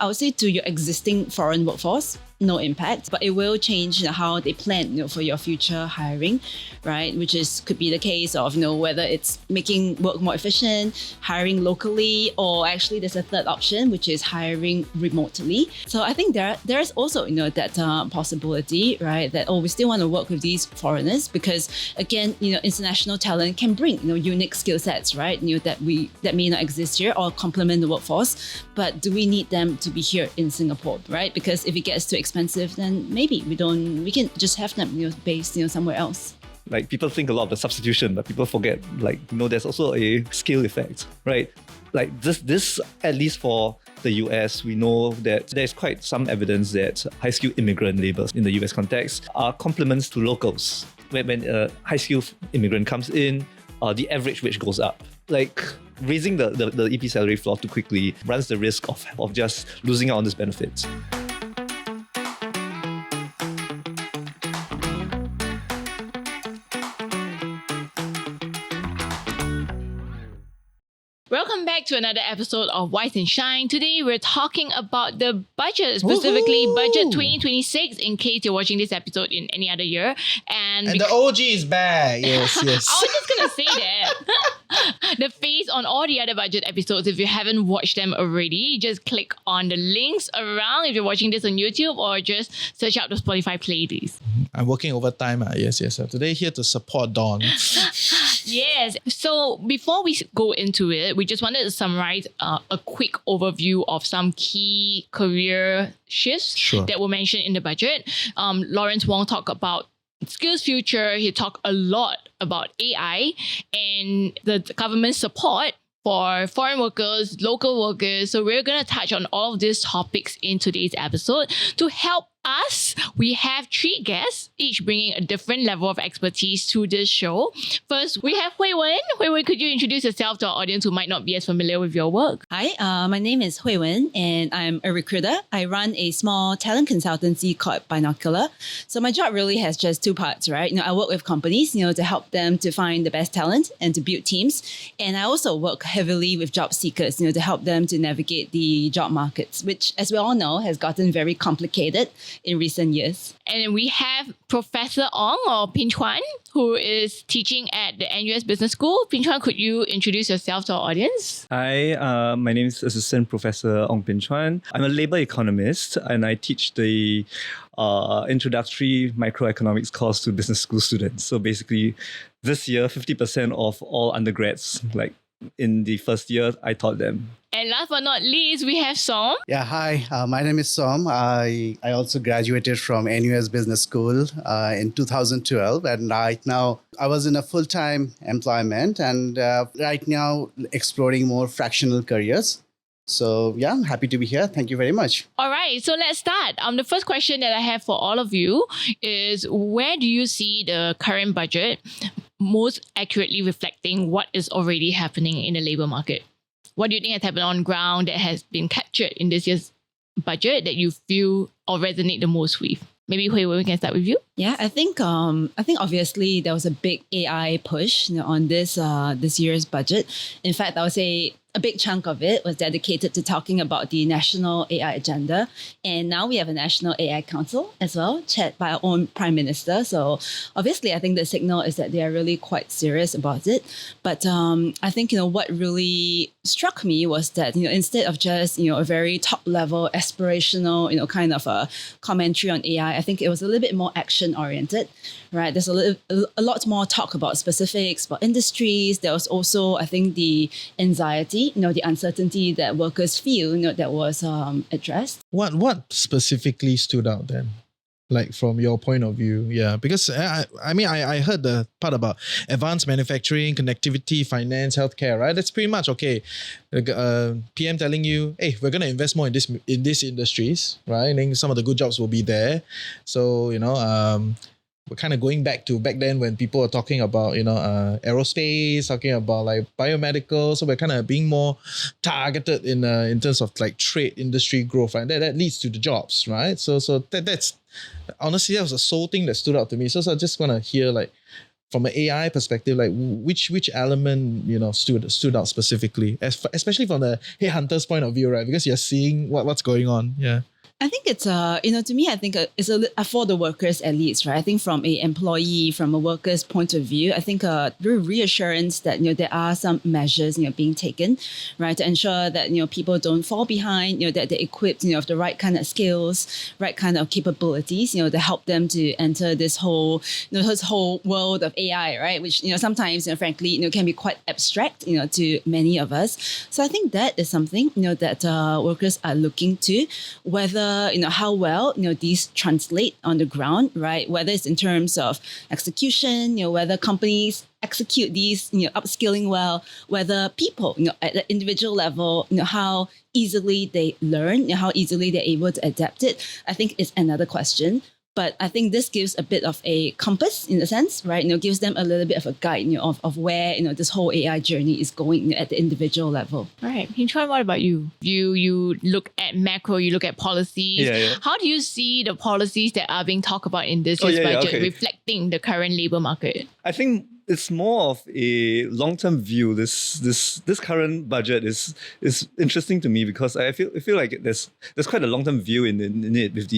I would say to your existing foreign workforce, no impact, but it will change how they plan for your future hiring, right? Which could be the case of whether it's making work more efficient, hiring locally, or actually there's a third option, which is hiring remotely. So I think there's also that possibility, right? That we still want to work with these foreigners because again, international talent can bring unique skill sets, right? That may not exist here or complement the workforce. But do we need them to be here in Singapore, right? Because if it gets too expensive, then maybe we can just have them based somewhere else. Like people think a lot of the substitution, but people forget there's also a scale effect, right? Like this at least for the US, we know that there's quite some evidence that high-skilled immigrant labour in the US context are complements to locals. When a high-skilled immigrant comes in, the average wage goes up. Like raising the EP salary floor too quickly runs the risk of just losing out on this benefit. Welcome back to another episode of Wise and Shine. Today we're talking about the budget, specifically Budget 2026, in case you're watching this episode in any other year. And the OG is back. Yes. I was just going to say that. The face on all the other budget episodes, if you haven't watched them already, just click on the links around if you're watching this on YouTube or just search out the Spotify playlist. I'm working overtime. Yes. Today here to support Dawn. Yes. So before we go into it, we just wanted to summarize a quick overview of some key career shifts that were mentioned in the budget. Lawrence Wong talked about Skills Future. He talked a lot about AI and the government support for foreign workers, local workers. So we're going to touch on all of these topics in today's episode. To help us, we have 3 guests, each bringing a different level of expertise to this show. First, we have Hui Wen. Hui Wen, could you introduce yourself to our audience who might not be as familiar with your work? Hi, my name is Hui Wen and I'm a recruiter. I run a small talent consultancy called Binocular. So my job really has just 2 parts, right? I work with companies, to help them to find the best talent and to build teams. And I also work heavily with job seekers, to help them to navigate the job markets, which, as we all know, has gotten very complicated in recent years. And then we have Professor Ong, or Pinchuan, who is teaching at the NUS Business School. Pinchuan, could you introduce yourself to our audience? Hi, my name is Assistant Professor Ong Pinchuan. I'm a labour economist and I teach the introductory microeconomics course to business school students. So basically, this year, 50% of all undergrads, in the first year, I taught them. And last but not least, we have Som. Yeah, hi. My name is Som. I also graduated from NUS Business School in 2012. And right now, I was in a full-time employment and right now exploring more fractional careers. So yeah, I'm happy to be here. Thank you very much. All right, so let's start. The first question that I have for all of you is, where do you see the current budget most accurately reflecting what is already happening in the labour market? What do you think has happened on ground that has been captured in this year's budget that you feel or resonate the most with? Maybe Hui Wen, we can start with you. Yeah, I think obviously there was a big AI push on this year's budget. In fact, I would say a big chunk of it was dedicated to talking about the national AI agenda. And now we have a National AI Council as well, chaired by our own Prime Minister. So obviously, I think the signal is that they are really quite serious about it. But I think, what really struck me was that, instead of just, a very top level aspirational, kind of a commentary on AI, I think it was a little bit more action oriented, right? There's a lot more talk about specifics, about industries. There was also, I think, the anxiety, the uncertainty that workers feel, that was addressed. What specifically stood out then? Like from your point of view, yeah, because I heard the part about advanced manufacturing, connectivity, finance, healthcare, right? That's pretty much okay. PM telling you, hey, we're going to invest more in these industries, right? And then some of the good jobs will be there. So, we're kind of going back to back then when people were talking about, aerospace, talking about like biomedical. So we're kind of being more targeted in terms of like trade industry growth, right? That leads to the jobs, right? So that's honestly, that was a sole thing that stood out to me. So I just want to hear like from an AI perspective, like which element, stood out specifically, especially from the headhunter's point of view, right? Because you're seeing what's going on. Yeah. I think it's to me, I think it's for the workers at least, right? I think from a employee, from a worker's point of view, I think the reassurance that there are some measures being taken, right, to ensure that people don't fall behind, that they're equipped with the right kind of skills, right kind of capabilities, to help them to enter this whole world of AI, right? Which sometimes frankly can be quite abstract, to many of us. So I think that is something that workers are looking to, whether how well these translate on the ground, right? Whether it's in terms of execution, whether companies execute these upskilling well, whether people at the individual level how easily they learn, how easily they're able to adapt it, I think is another question. But I think this gives a bit of a compass in a sense, right? Gives them a little bit of a guide of where this whole AI journey is going at the individual level. Right. Pinchuan, what about you? You look at macro, you look at policies. Yeah. How do you see the policies that are being talked about in this year's budget reflecting the current labour market? I think it's more of a long-term view. This current budget is interesting to me because I feel like there's quite a long-term view in it, with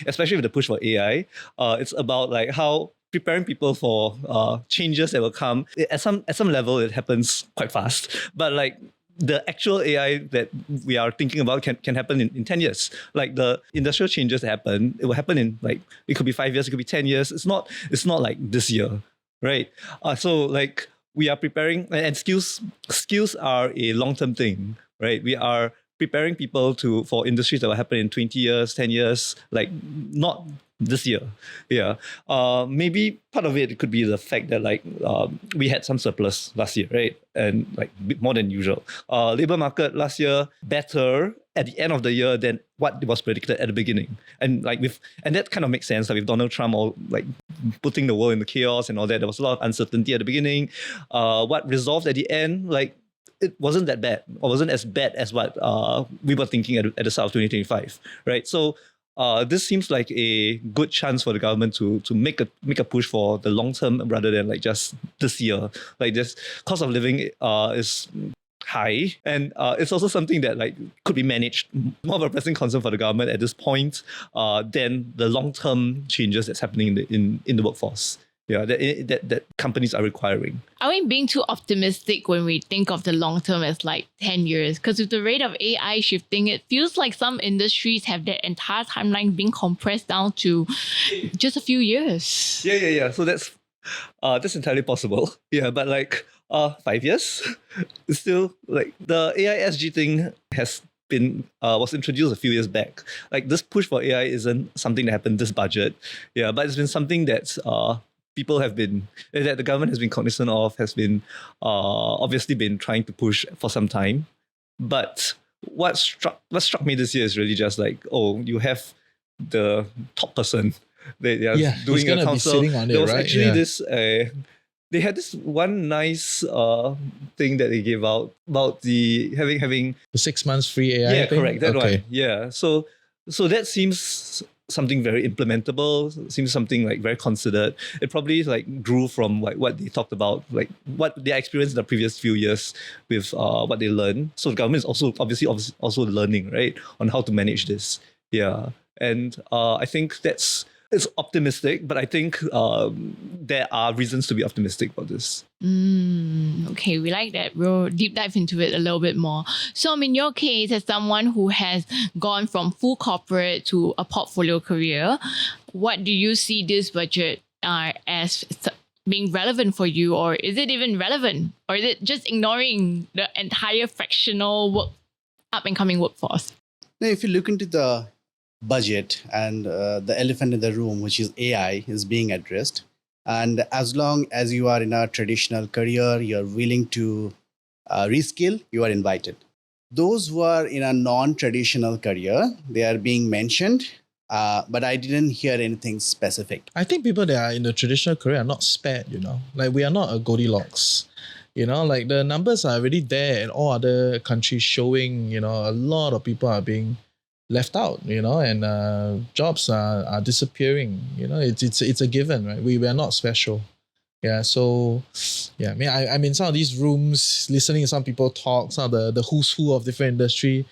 especially with the push for AI. It's about like how preparing people for changes that will come. At some level, it happens quite fast, but like the actual AI that we are thinking about can happen in 10 years. Like the industrial changes that happen, it will happen in it could be 5 years, it could be 10 years. It's not like this year. Right. So like we are preparing, and skills are a long-term thing, right? We are preparing people for industries that will happen in 20 years, 10 years, like not this year. Yeah. Maybe part of it could be the fact that we had some surplus last year, right? And like more than usual. Labor market last year better at the end of the year than what was predicted at the beginning. And and that kind of makes sense. Like with Donald Trump putting the world into chaos and all that, there was a lot of uncertainty at the beginning. What resolved at the end, it wasn't that bad, or wasn't as bad as what we were thinking at the start of 2025, right? So this seems like a good chance for the government to make a push for the long term rather than just this year. Like this cost of living is high, and it's also something that could be managed, more of a pressing concern for the government at this point than the long term changes that's happening in the workforce. Yeah, that companies are requiring. Are we being too optimistic when we think of the long term as 10 years? Because with the rate of AI shifting, it feels like some industries have their entire timeline being compressed down to just a few years. Yeah. So that's entirely possible. Yeah, but 5 years, it's still the AISG thing has been was introduced a few years back. This push for AI isn't something that happened this budget. Yeah, but it's been something that that the government has been cognizant of, has been obviously been trying to push for some time. But what struck me this year is really just you have the top person. They are doing a council. There was actually this. They had this one nice thing that they gave out about the having the 6 months free AI. Yeah, thing? Correct. That one. Yeah. So that seems something very implementable. Seems something very considered. It probably grew from what they talked about, what they experienced in the previous few years with what they learned. So the government is also obviously also learning, right, on how to manage this. Yeah, and I think it's optimistic, but I think there are reasons to be optimistic about this. Okay, we like that. We'll deep dive into it a little bit more. So in your case, as someone who has gone from full corporate to a portfolio career, what do you see this budget as being relevant for you? Or is it even relevant? Or is it just ignoring the entire fractional up and coming workforce? Now, if you look into the budget and the elephant in the room, which is AI, is being addressed. And as long as you are in a traditional career, you're willing to reskill, you are invited. Those who are in a non-traditional career, they are being mentioned, but I didn't hear anything specific. I think people that are in the traditional career are not spared, we are not a Goldilocks. The numbers are already there in all other countries showing, a lot of people are being left out, and jobs are disappearing. It's a given, right? We are not special. Yeah, so yeah, I mean, I'm in some of these rooms listening to some people talk, some of the who's who of different industry,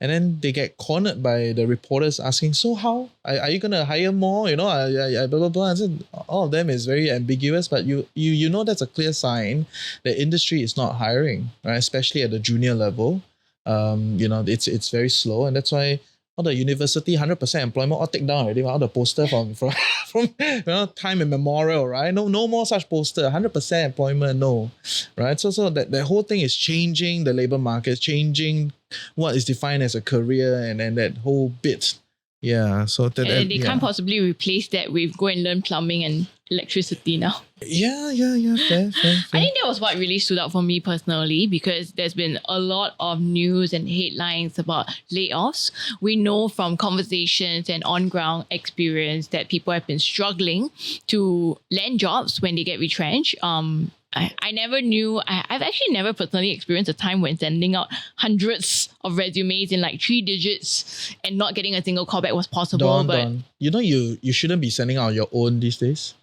and then they get cornered by the reporters asking, so how? Are you going to hire more? You know, blah, blah, blah. And said, all of them is very ambiguous, but you know that's a clear sign that industry is not hiring, right? Especially at the junior level. You know, it's very slow, and that's why all the university 100% employment all take down already. All the poster from you know, time immemorial, right? No more such poster. 100% employment, no, right? So that whole thing is changing the labor market, changing what is defined as a career, and that whole bit. Yeah, so that and they can't possibly replace that with go and learn plumbing and electricity now. Yeah, fair. I think that was what really stood out for me personally, because there's been a lot of news and headlines about layoffs. We know from conversations and on-ground experience that people have been struggling to land jobs when they get retrenched. I never knew, I've actually never personally experienced a time when sending out hundreds of resumes in like 3 digits and not getting a single callback was possible. Don, you know you shouldn't be sending out your own these days.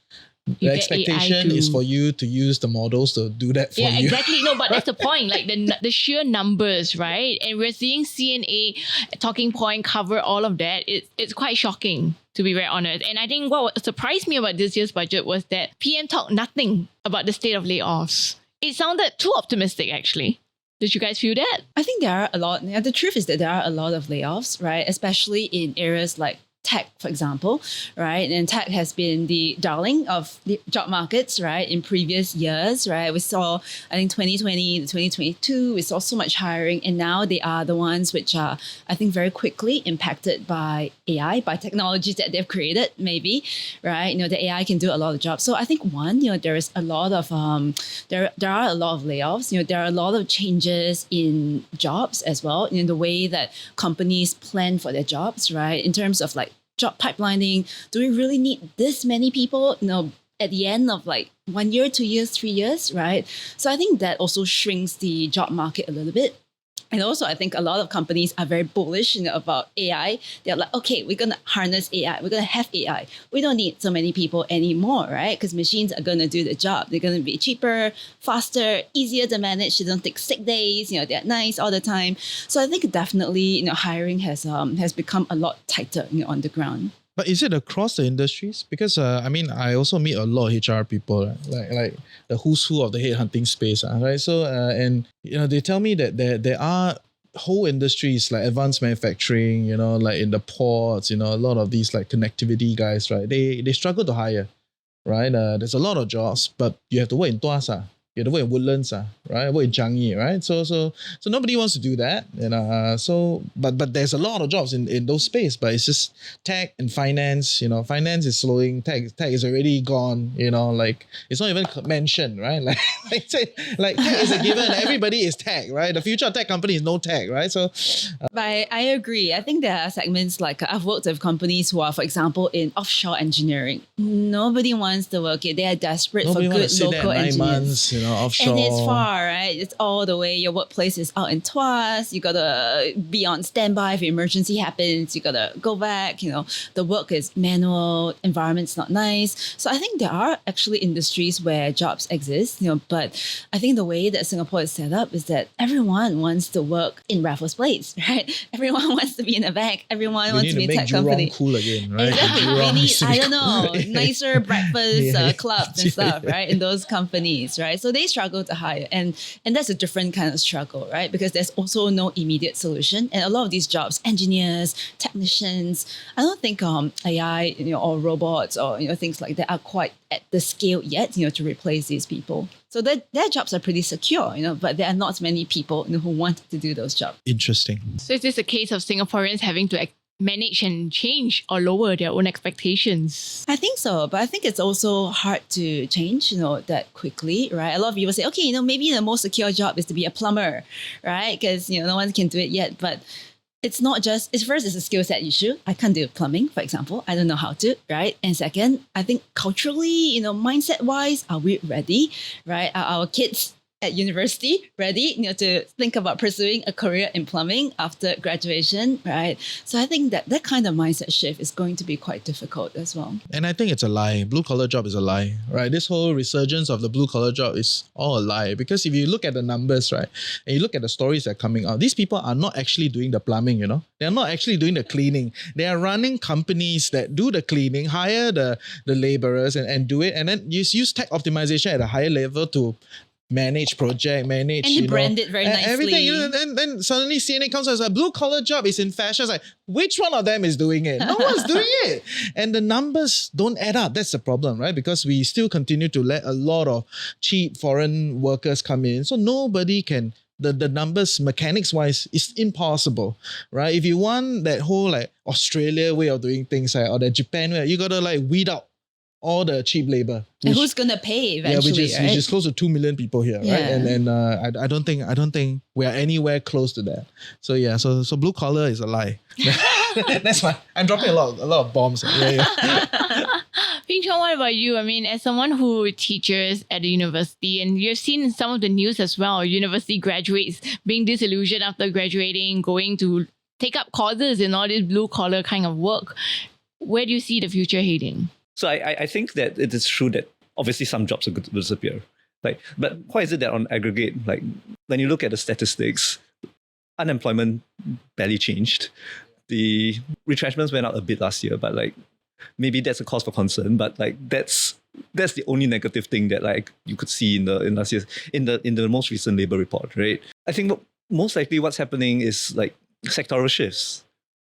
The get expectation is for you to use the models to do that for you. Yeah, exactly. No, but that's the point. Like the sheer numbers, right? And we're seeing CNA Talking Point cover all of that. It's quite shocking, to be very honest. And I think what surprised me about this year's budget was that PM talked nothing about the state of layoffs. It sounded too optimistic, actually. Did you guys feel that? I think there are a lot. Yeah, the truth is that there are a lot of layoffs, right? Especially in areas like tech, for example, right? And tech has been the darling of the job markets, right? In previous years, right? We saw, I think 2020 to 2022, we saw so much hiring, and now they are the ones which are, I think, very quickly impacted by AI, by technologies that they've created, maybe, right? You know, the AI can do a lot of jobs. So I think there is a lot of, there are a lot of layoffs. You know, there are a lot of changes in jobs as well, in the way that companies plan for their jobs, right? In terms of like job pipelining, do we really need this many people, you know, at the end of like 1 year, 2 years, 3 years, right? So I think that also shrinks the job market a little bit. And also, I think a lot of companies are very bullish, you know, about AI. They're like, okay, we're going to harness AI. We're going to have AI. We don't need so many people anymore, right? Because machines are going to do the job. They're going to be cheaper, faster, easier to manage. They don't take sick days. You know, they're nice all the time. So I think definitely, you know, hiring has become a lot tighter, you know, on the ground. But is it across the industries? Because I mean, I also meet a lot of HR people, right? like the who's who of the headhunting space, right? So and you know, they tell me that there are whole industries like advanced manufacturing, you know, like in the ports, you know, a lot of these like connectivity guys, right? They struggle to hire, right? There's a lot of jobs, but you have to work in Tuas, you have to work in Woodlands, right? Work in Changi, right? So nobody wants to do that, you know. So but there's a lot of jobs in those space, but it's just tech and finance. You know, finance is slowing. Tech is already gone. You know, like it's not even mentioned, right? Like tech is a given. Everybody is tech, right? The future of tech company is no tech, right? So, But I agree. I think there are segments like I've worked with companies who are, for example, in offshore engineering. Nobody wants to work it. They are desperate for good local engineers. 9 months, you know, offshore. And it's far, right? It's all the way. Your workplace is out in Tuas. You gotta be on standby if an emergency happens. You gotta go back. You know, the work is manual. Environment's not nice. So I think there are actually industries where jobs exist. You know, but I think the way that Singapore is set up is that everyone wants to work in Raffles Place, right? Everyone wants to be in a bank. Everyone wants to be in a tech company. Cool again, right? Exactly. We need, I don't know, nicer breakfast clubs and stuff, right? In those companies, right? So they struggle to hire, and that's a different kind of struggle, right? Because there's also no immediate solution, and a lot of these jobs, engineers, technicians, I don't think AI, you know, or robots or, you know, things like that are quite at the scale yet, you know, to replace these people. So their jobs are pretty secure, you know, but there are not many people, you know, who want to do those jobs. Interesting. So is this a case of Singaporeans having to manage and change or lower their own expectations? I think so, but I think it's also hard to change, you know, that quickly, right? A lot of people say, okay, you know, maybe the most secure job is to be a plumber, right? Because, you know, no one can do it yet, but it's not just, it's a skill set issue. I can't do plumbing, for example. I don't know how to, right? And second, I think culturally, you know, mindset wise, are we ready, right? Are our kids at university, ready, to think about pursuing a career in plumbing after graduation, right? So I think that kind of mindset shift is going to be quite difficult as well. And I think it's a lie. Blue collar job is a lie, right? This whole resurgence of the blue collar job is all a lie. Because if you look at the numbers, right, and you look at the stories that are coming out, these people are not actually doing the plumbing, They're not actually doing the cleaning. They are running companies that do the cleaning, hire the laborers and do it, and then use tech optimization at a higher level to manage project, And you brand it very nicely. Everything. And then suddenly CNN comes out and says, blue collar job is in fashion. It's like, which one of them is doing it? No one's doing it. And the numbers don't add up. That's the problem, right? Because we still continue to let a lot of cheap foreign workers come in. So nobody can, the numbers mechanics-wise is impossible, right? If you want that whole like Australia way of doing things, or the Japan way, you got to like weed out all the cheap labor. And who's going to pay eventually, which is close to 2 million people here, right? And I don't think we are anywhere close to that. So yeah, so blue collar is a lie. That's why I'm dropping a lot of bombs. Pinchuan, what about you? I mean, as someone who teaches at the university, and you've seen some of the news as well, university graduates being disillusioned after graduating, going to take up courses in all this blue collar kind of work. Where do you see the future heading? So I think that it is true that obviously some jobs are going to disappear. But why is it that on aggregate, when you look at the statistics, unemployment barely changed. The retrenchments went out a bit last year, but maybe that's a cause for concern. But that's the only negative thing that you could see in last year's in the most recent labor report, right? I think most likely what's happening is sectoral shifts.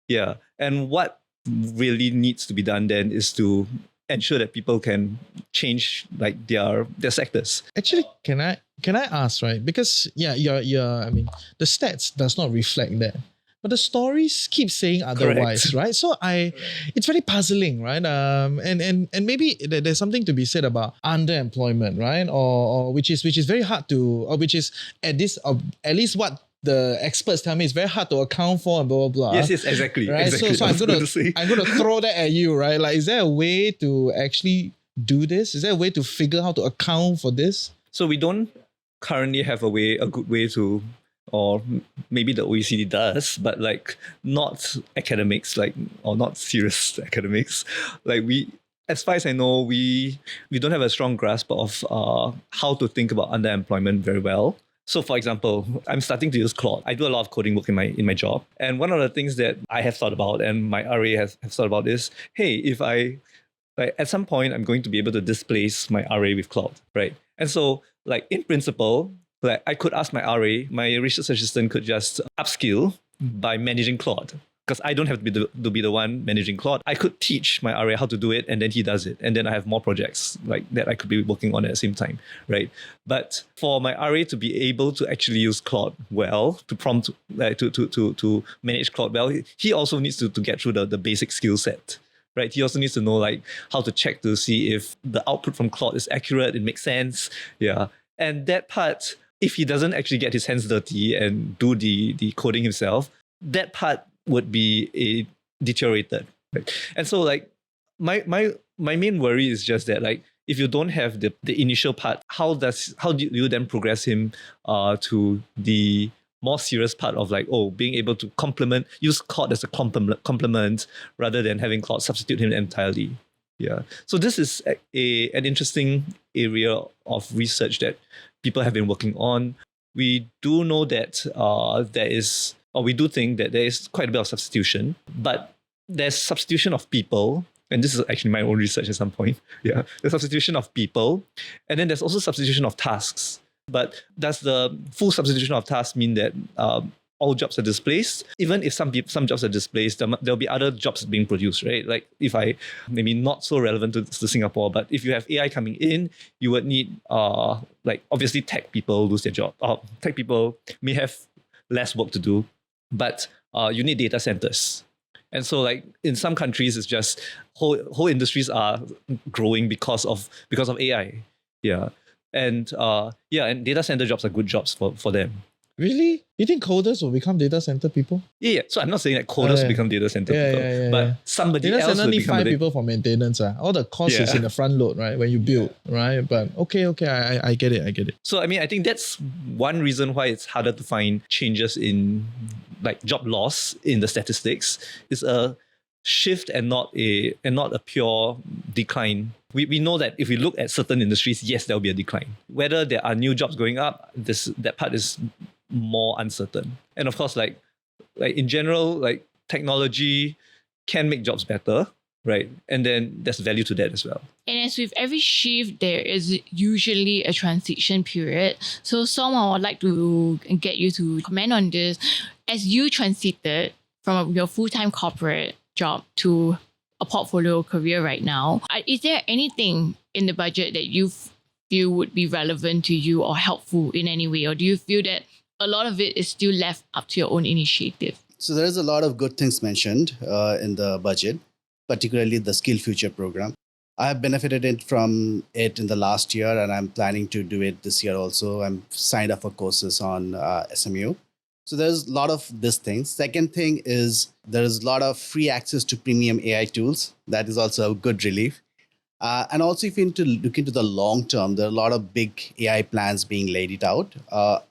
Yeah, and what really needs to be done then is to ensure that people can change their sectors. Actually, can I ask, right? Because I mean, the stats does not reflect that, but the stories keep saying otherwise. Correct. Right? So it's very puzzling, right? And maybe there's something to be said about underemployment, right? Or which is very hard to, or which is at least what the experts tell me it's very hard to account for and blah, blah, blah. Yes, exactly. Right? Exactly. So I'm going to throw that at you, right? Is there a way to actually do this? Is there a way to figure how to account for this? So we don't currently have a good way to, or maybe the OECD does, but not academics, or not serious academics. As far as I know, we don't have a strong grasp of how to think about underemployment very well. So for example, I'm starting to use Claude. I do a lot of coding work in my job. And one of the things that I have thought about and my RA has thought about is, hey, if I, at some point, I'm going to be able to displace my RA with Claude, right? And so in principle, I could ask my RA, my research assistant could just upskill by managing Claude. Because I don't have to be the one managing Claude. I could teach my RA how to do it, and then he does it. And then I have more projects that I could be working on at the same time, right? But for my RA to be able to actually use Claude well, to prompt, to manage Claude well, he also needs to get through the basic skill set, right? He also needs to know how to check to see if the output from Claude is accurate, it makes sense, yeah. And that part, if he doesn't actually get his hands dirty and do the coding himself, that part would be deteriorated. Right? And so my main worry is just that if you don't have the initial part, how do you then progress him to the more serious part of being able to use Claude as a complement rather than having Claude substitute him entirely. Yeah. So this is an interesting area of research that people have been working on. We do know that we do think that there is quite a bit of substitution, but there's substitution of people, and this is actually my own research at some point. Yeah, the substitution of people, and then there's also substitution of tasks. But does the full substitution of tasks mean that all jobs are displaced? Even if some jobs are displaced, there'll be other jobs being produced, right? If maybe not so relevant to Singapore, but if you have AI coming in, you would need obviously tech people lose their job. Tech people may have less work to do. But you need data centers. And so in some countries, it's just whole industries are growing because of AI. Yeah. And and data center jobs are good jobs for them. Really? You think coders will become data center people? Yeah. So I'm not saying that coders Yeah. become data center Yeah, people, yeah, yeah, but yeah. somebody Data else center will need become 5 people for maintenance. All the cost is Yeah. in the front load, right? When you build, right? But okay, I get it. So I mean, I think that's one reason why it's harder to find changes in like job loss in the statistics. Is a shift and not a pure decline. We know that if we look at certain industries, yes, there will be a decline. Whether there are new jobs going up, that part is more uncertain. And of course, like in general, like technology can make jobs better, right? And then there's value to that as well. And as with every shift, there is usually a transition period. So I would like to get you to comment on this. As you transited from your full-time corporate job to a portfolio career right now, is there anything in the budget that you feel would be relevant to you or helpful in any way? Or do you feel that a lot of it is still left up to your own initiative? So there's a lot of good things mentioned in the budget, particularly the Skill Future program. I have benefited from it in the last year, and I'm planning to do it this year also. I'm signed up for courses on SMU. So there's a lot of these things. Second thing is there's a lot of free access to premium AI tools. That is also a good relief. And also, if you need to look into the long term, there are a lot of big AI plans being laid it out.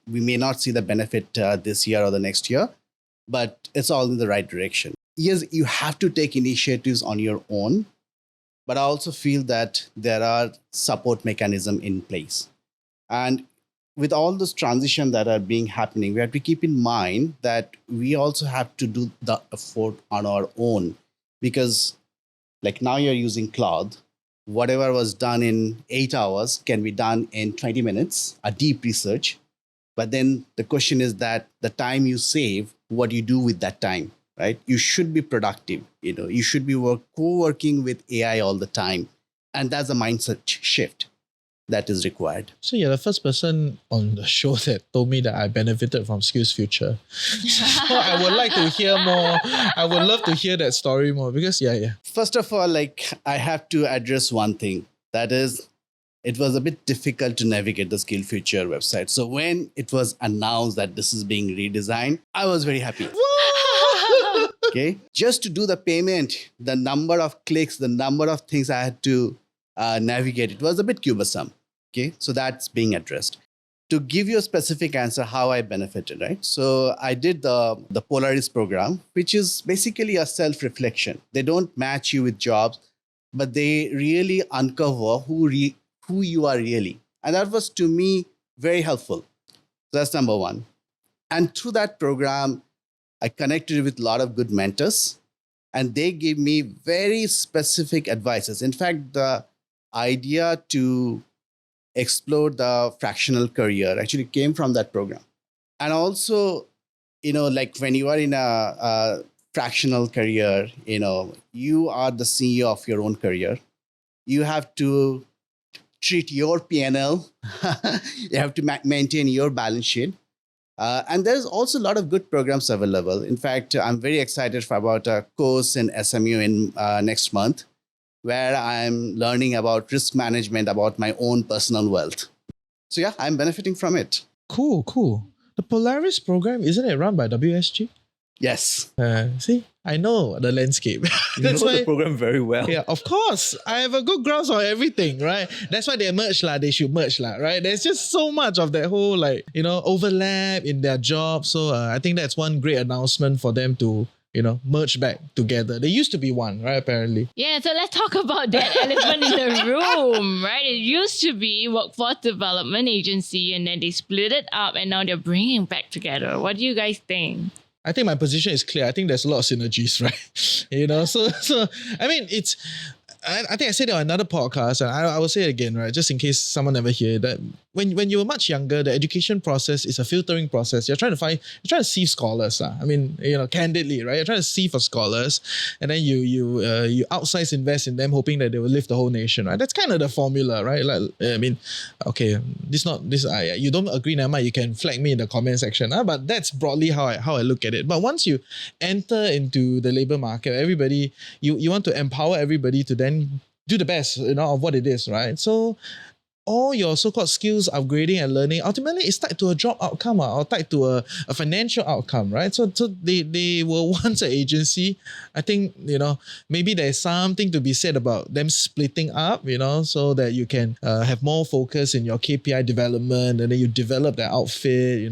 We may not see the benefit this year or the next year, but it's all in the right direction. Yes, you have to take initiatives on your own, but I also feel that there are support mechanisms in place. And with all this transition that are being happening, we have to keep in mind that we also have to do the effort on our own, because like now you're using Claude, whatever was done in 8 hours can be done in 20 minutes, a deep research. But then the question is that the time you save, what do you do with that time, right? You should be productive. You should be co-working with AI all the time. And that's a mindset shift that is required. So you're the first person on the show that told me that I benefited from Skills Future. So I would like to hear more. I would love to hear that story more because First of all, I have to address one thing. That is, it was a bit difficult to navigate the Skill Future website. So when it was announced that this is being redesigned, I was very happy. Okay, just to do the payment, the number of clicks, the number of things I had to navigate, it was a bit cumbersome. Okay, so that's being addressed. To give you a specific answer, how I benefited, right? So I did the Polaris program, which is basically a self-reflection. They don't match you with jobs, but they really uncover who you are really. And that was, to me, very helpful. So that's number one. And through that program, I connected with a lot of good mentors, and they gave me very specific advices. In fact, the idea to explore the fractional career actually came from that program. And also, like when you are in a fractional career, you are the CEO of your own career. You have to treat your P&L. You have to maintain your balance sheet. And there's also a lot of good programs available. In fact, I'm very excited about a course in SMU in next month, where I'm learning about risk management, about my own personal wealth. So yeah, I'm benefiting from it. Cool. The Polaris program, isn't it run by WSG? Yes. See, I know the landscape. You know the program very well. Yeah, of course. I have a good grasp on everything, right? That's why they merge They should merge right? There's just so much of that whole overlap in their job. So I think that's one great announcement for them to merge back together. They used to be one, right? Apparently. Yeah, so let's talk about that elephant in the room, right? It used to be Workforce Development Agency, and then they split it up, and now they're bringing it back together. What do you guys think? I think my position is clear. I think there's a lot of synergies, right? So I mean, I think I said it on another podcast, and I will say it again, right? Just in case someone never hear that. When you were much younger, the education process is a filtering process. You're trying to sieve scholars. I mean, candidly, right? You're trying to sieve for scholars, and then you outsize invest in them, hoping that they will lift the whole nation, right? That's kind of the formula, right? Like, I mean, okay, you don't agree, never mind, you can flag me in the comment section, but that's broadly how I look at it. But once you enter into the labor market, everybody, you want to empower everybody to then do the best, of what it is, right? So all your so-called skills upgrading and learning, ultimately it's tied to a job outcome or tied to a financial outcome, right? So they were once an agency. I think, maybe there's something to be said about them splitting up, so that you can have more focus in your KPI development, and then you develop the outfit,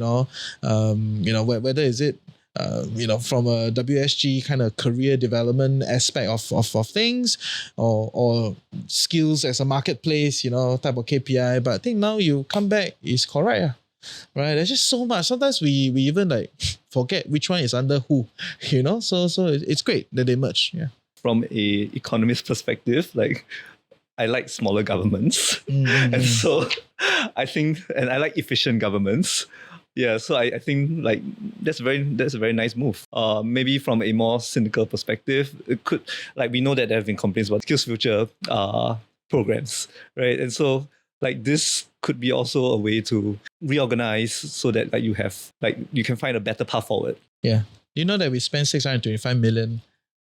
whether is it from a WSG kind of career development aspect of things, or skills as a marketplace, type of KPI. But I think now you come back is correct, right? There's just so much. Sometimes we even like forget which one is under who, So it's great that they merge. Yeah. From a economist perspective, like I like smaller governments, and so I think, and I like efficient governments. Yeah, so I think like that's a very nice move. Maybe from a more cynical perspective, it could, like, we know that there have been complaints about SkillsFuture programs, right? And so like this could be also a way to reorganize so that like you can find a better path forward. Yeah. You know that we spent 625 million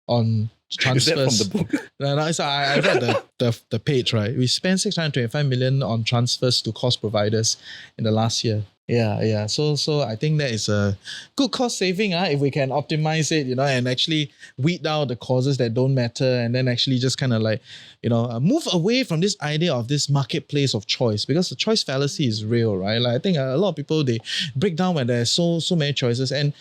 on transfers. Is that from the book? No, so I read the page, right? We spent 625 million on transfers to cost providers in the last year. Yeah. So I think that is a good cost saving if we can optimize it, and actually weed out the causes that don't matter, and then actually just kind of like, move away from this idea of this marketplace of choice, because the choice fallacy is real, right? Like I think a lot of people, they break down when there's so many choices. And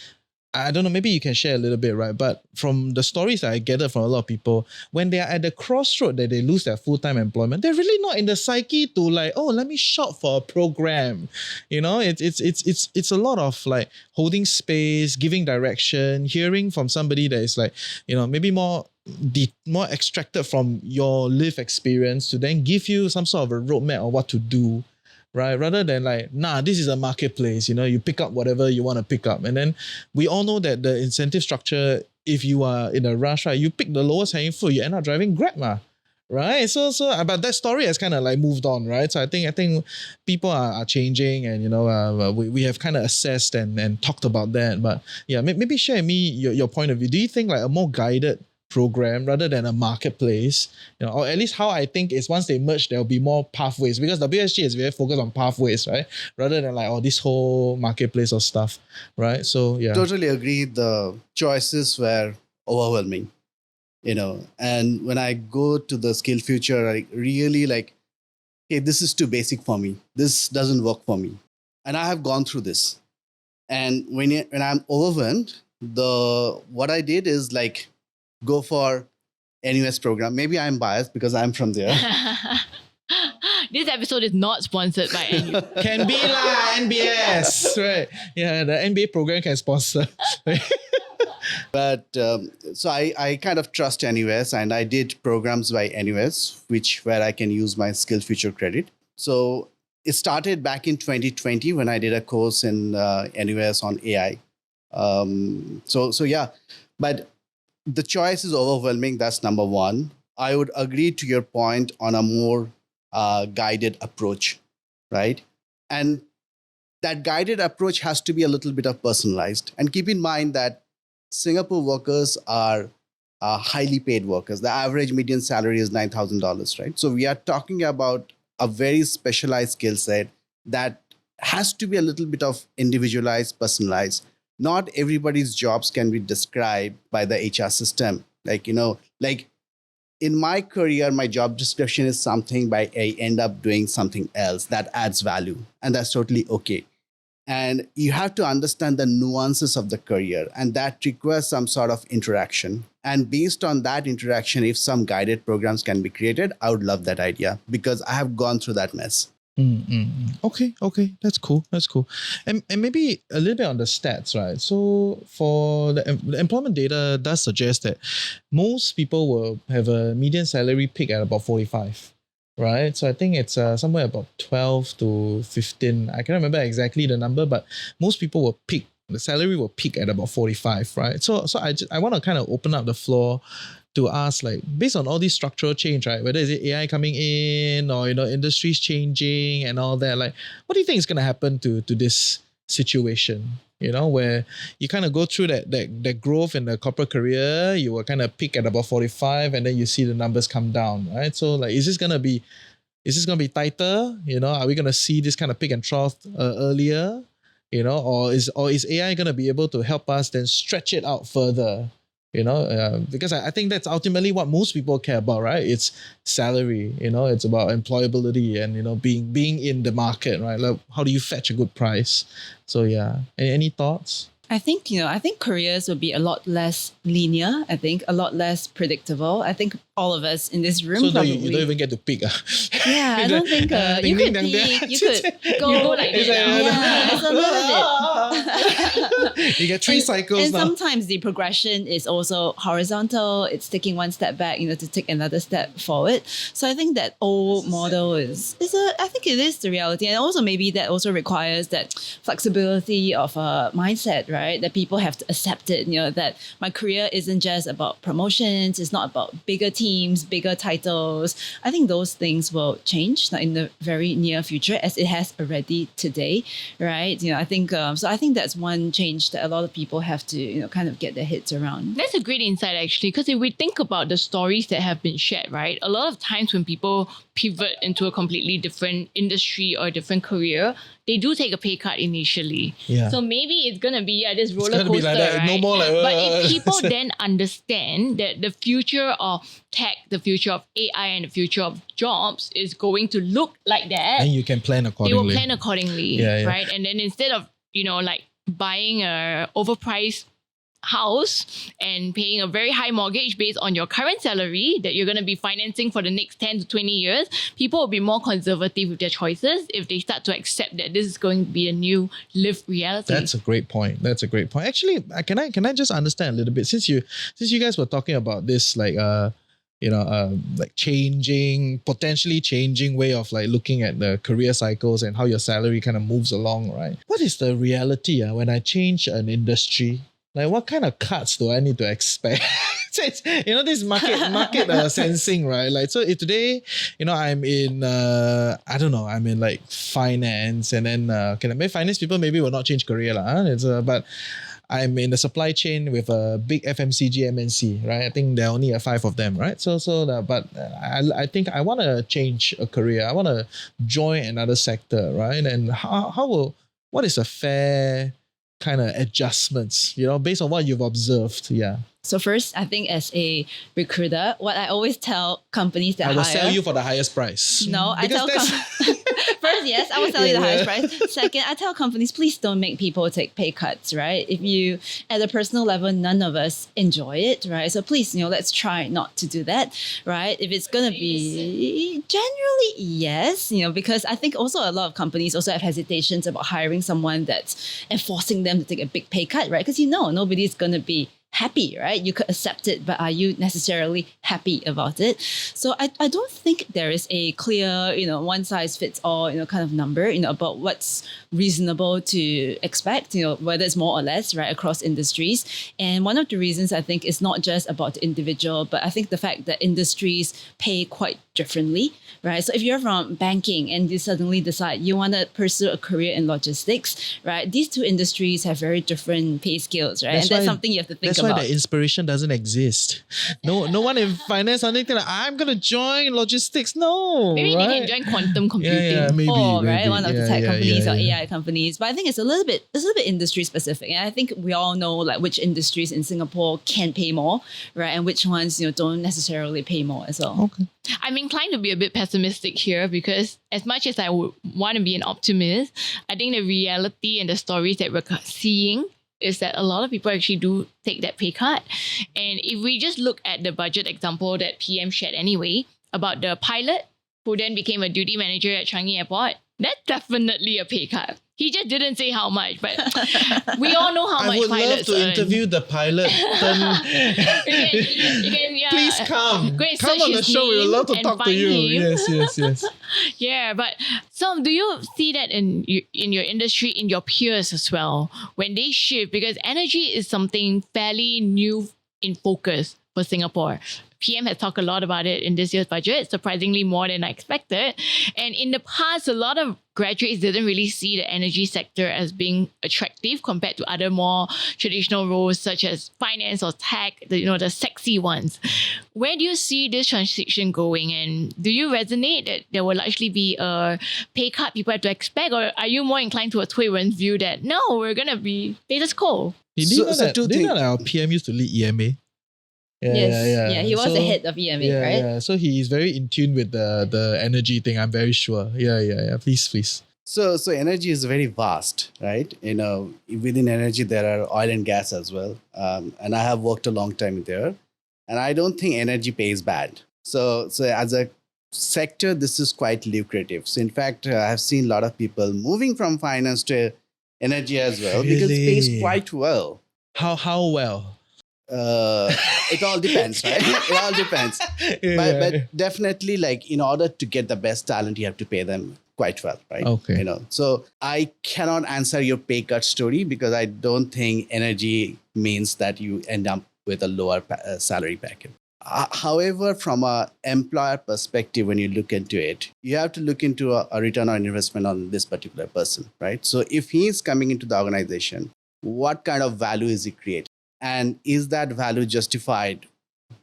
I don't know, maybe you can share a little bit, right? But from the stories that I gathered from a lot of people, when they are at the crossroad that they lose their full-time employment, they're really not in the psyche to like, oh, let me shop for a program. It's a lot of like holding space, giving direction, hearing from somebody that is like, maybe more extracted from your life experience to then give you some sort of a roadmap of what to do. Right, rather than like, this is a marketplace, you pick up whatever you want to pick up. And then we all know that the incentive structure, if you are in a rush, right, you pick the lowest hanging fruit, you end up driving Grab, right? So but that story has kind of like moved on, right? So I think people are changing, and we have kind of assessed and talked about that. But yeah, maybe share with me your point of view. Do you think like a more guided program rather than a marketplace, or at least how I think is once they merge, there'll be more pathways, because WSG is very focused on pathways, right? Rather than like, this whole marketplace of stuff, right? So yeah. Totally agree. The choices were overwhelming, and when I go to the SkillsFuture, I really like, hey, this is too basic for me. This doesn't work for me. And I have gone through this. And when I'm overwhelmed, what I did is like, go for NUS program. Maybe I'm biased because I'm from there. This episode is not sponsored by NUS. Can be NBS, right? Yeah, the NBA program can sponsor. But so I kind of trust NUS, and I did programs by NUS, where I can use my SkillsFuture credit. So it started back in 2020 when I did a course in NUS on AI. So yeah, but the choice is overwhelming. That's number one. I would agree to your point on a more guided approach, right? And that guided approach has to be a little bit of personalized. And keep in mind that Singapore workers are highly paid workers. The average median salary is $9,000, right? So we are talking about a very specialized skill set that has to be a little bit of individualized, personalized. Not everybody's jobs can be described by the HR system. Like in my career, my job description is something, but I end up doing something else that adds value. And that's totally okay. And you have to understand the nuances of the career, and that requires some sort of interaction. And based on that interaction, if some guided programs can be created, I would love that idea, because I have gone through that mess. Okay, that's cool. And maybe a little bit on the stats, right? So for the employment data does suggest that most people will have a median salary peak at about 45, right? So I think it's somewhere about 12 to 15. I can't remember exactly the number, but most people will peak. The salary will peak at about 45, right? So I want to kind of open up the floor to ask, like, based on all these structural change, right? Whether is it AI coming in or, industries changing and all that, like, what do you think is going to happen to this situation? Where you kind of go through that growth in the corporate career, you will kind of peak at about 45 and then you see the numbers come down, right? So like, is this going to be Is this going to be tighter? Are we going to see this kind of peak and trough earlier? Or is AI going to be able to help us then stretch it out further? Because I think that's ultimately what most people care about, right? It's salary, it's about employability and, being in the market, right? Like, how do you fetch a good price? So yeah, any thoughts? I think careers will be a lot less linear. I think a lot less predictable. I think all of us in this room so probably... you don't even get to pick. Yeah, I don't think you could peak. You could go like this. Yeah, it's a little bit. You get 3 cycles and now. sometimes the progression is also horizontal. It's taking one step back, to take another step forward. So I think that old model I think it is the reality. And also maybe that also requires that flexibility of a mindset, right? That people have to accept it, that my career isn't just about promotions. It's not about bigger teams, bigger titles. I think those things will change in the very near future, as it has already today, right? I think so. I think that's one change that a lot of people have to, kind of get their heads around. That's a great insight, actually, because if we think about the stories that have been shared, right? A lot of times when people pivot into a completely different industry or different career, they do take a pay cut initially. Yeah. So maybe it's gonna be this roller gonna be coaster, like that. right? No more like, but if people then understand that the future of tech, the future of AI, and the future of jobs is going to look like that, and you can plan they accordingly. will plan accordingly, Yeah. right? And then instead of buying a overpriced house and paying a very high mortgage based on your current salary that you're going to be financing for the next 10 to 20 years, people will be more conservative with their choices if they start to accept that this is going to be a new lived reality. That's a great point. Actually, can I just understand a little bit, since you guys were talking about this like potentially changing way of like looking at the career cycles and how your salary kind of moves along, right? What is the reality when I change an industry? Like, what kind of cuts do I need to expect? It's, this market sensing, right? Like, so if today, I'm in, I'm in like finance, and then finance people maybe will not change career, but I'm in the supply chain with a big FMCG MNC, right? I think there are only 5 of them, right? But I think I want to change a career. I want to join another sector, right? And what is a fair kind of adjustments, based on what you've observed? Yeah. So first, I think as a recruiter, what I always tell companies that I will hire... sell you for the highest price. No, I Because tell... First, yes, I will sell you the highest price. Second, I tell companies, please don't make people take pay cuts, right? If you, at a personal level, none of us enjoy it, right? So please, let's try not to do that, right? If it's going to be... Generally, yes, because I think also a lot of companies also have hesitations about hiring someone that's enforcing them to take a big pay cut, right? Because nobody's going to be happy, right? You could accept it, but are you necessarily happy about it? So I don't think there is a clear, one size fits all, kind of number, about what's reasonable to expect, whether it's more or less, right, across industries. And one of the reasons I think is not just about the individual, but I think the fact that industries pay quite differently, right? So if you're from banking and you suddenly decide you want to pursue a career in logistics, right? These two industries have very different pay scales, right? That's something you have to think about. That's why the inspiration doesn't exist. No one in finance or anything like, I'm going to join logistics. No, maybe right? they can join quantum computing. Yeah, maybe. Right? One of the tech companies or yeah. AI companies. But I think it's a little bit industry specific. And I think we all know like which industries in Singapore can pay more, right? And which ones, don't necessarily pay more as well. Okay. I'm inclined to be a bit pessimistic here because as much as I would want to be an optimist, I think the reality and the stories that we're seeing is that a lot of people actually do take that pay cut. And if we just look at the budget example that PM shared anyway, about the pilot who then became a duty manager at Changi Airport, that's definitely a pay cut. He just didn't say how much, but we all know how much pilots I would love to earn. interview the pilot. You can, yeah, Please come. go and Come search on the his show. We would name love to and talk to find you. him. Yes. Yeah, but so do you see that in your industry, in your peers as well, when they shift? Because energy is something fairly new in focus for Singapore. PM has talked a lot about it in this year's budget, surprisingly more than I expected. And in the past, a lot of graduates didn't really see the energy sector as being attractive compared to other more traditional roles such as finance or tech, the sexy ones. where do you see this transition going? And do you resonate that there will actually be a pay cut people have to expect? Or are you more inclined towards Hui Wen's view that no, we're going to be status quo? Did you know that our PM used to lead EMA? Yeah, he was the head of EMA, right? Yeah, so he is very in tune with the energy thing, I'm very sure. Yeah. Please. So energy is very vast, right? Within energy, there are oil and gas as well. And I have worked a long time there. And I don't think energy pays bad. So as a sector, this is quite lucrative. So in fact, I have seen a lot of people moving from finance to energy as well because it pays quite well. How well? It all depends, right? It all depends. But definitely, like, in order to get the best talent, you have to pay them quite well, right? Okay. So I cannot answer your pay cut story because I don't think energy means that you end up with a lower salary package. However, from an employer perspective, when you look into it, you have to look into a return on investment on this particular person, right? So if he is coming into the organization, what kind of value is he creating? And is that value justified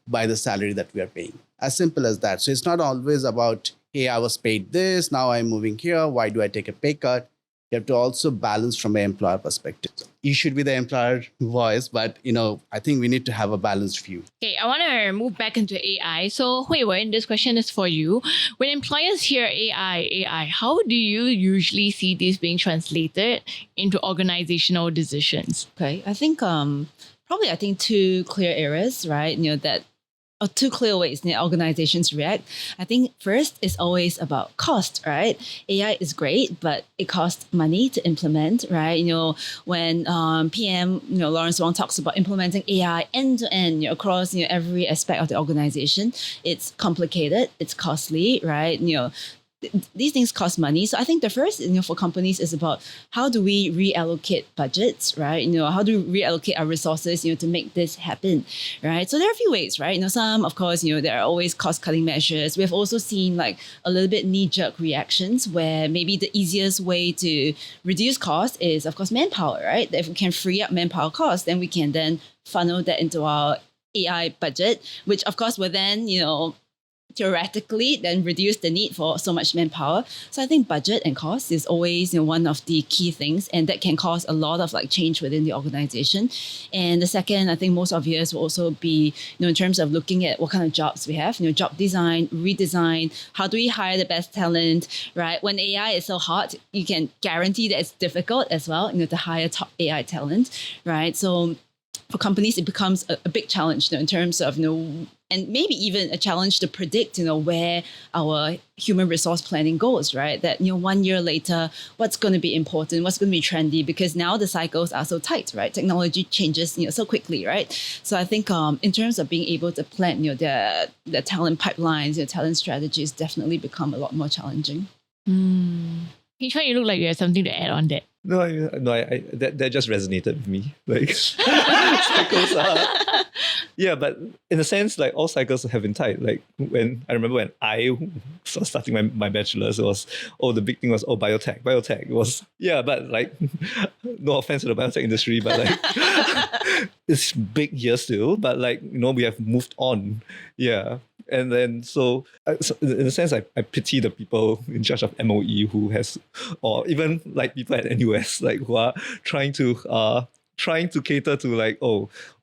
by the salary that we are paying? As simple as that. So it's not always about, hey, I was paid this, now I'm moving here, why do I take a pay cut? You have to also balance from an employer perspective. You should be the employer voice, but I think we need to have a balanced view. Okay, I want to move back into AI. So Hui Wen, this question is for you. When employers hear AI, how do you usually see this being translated into organizational decisions? Okay, I think probably two clear areas, right? Or two clear ways that organizations react. I think first is always about cost, right? AI is great, but it costs money to implement, right? When PM, Lawrence Wong talks about implementing AI end to end, across every aspect of the organization, it's complicated, it's costly, right? These things cost money. So I think the first, for companies is about how do we reallocate budgets, right? How do we reallocate our resources, to make this happen, right? So there are a few ways, right? Some, of course, there are always cost-cutting measures. We've also seen like a little bit knee-jerk reactions where maybe the easiest way to reduce cost is, of course, manpower, right? If we can free up manpower costs, then we can then funnel that into our AI budget, which of course will then, theoretically then reduce the need for so much manpower. So I think budget and cost is always one of the key things, and that can cause a lot of like change within the organization. And the second, I think most obvious will also be in terms of looking at what kind of jobs we have, job design, redesign, how do we hire the best talent, right? When AI is so hot, you can guarantee that it's difficult as well, to hire top AI talent, right? So for companies, it becomes a big challenge in terms of, and maybe even a challenge to predict, where our human resource planning goes, right? That, 1 year later, what's going to be important, what's going to be trendy, because now the cycles are so tight, right? Technology changes, so quickly, right? So I think in terms of being able to plan, the talent pipelines, talent strategies definitely become a lot more challenging. Pinchuan, you look like you have something to add on that. No, that just resonated with me. Like cycles are, yeah, but in a sense, like all cycles have been tight. Like when I remember when I was starting my bachelor's, it was the big thing was biotech. It was but like no offense to the biotech industry, but like it's big here still. But like we have moved on, And then so in a sense, I pity the people in charge of MOE who has, or even like people at NUS, like who are trying to cater to like,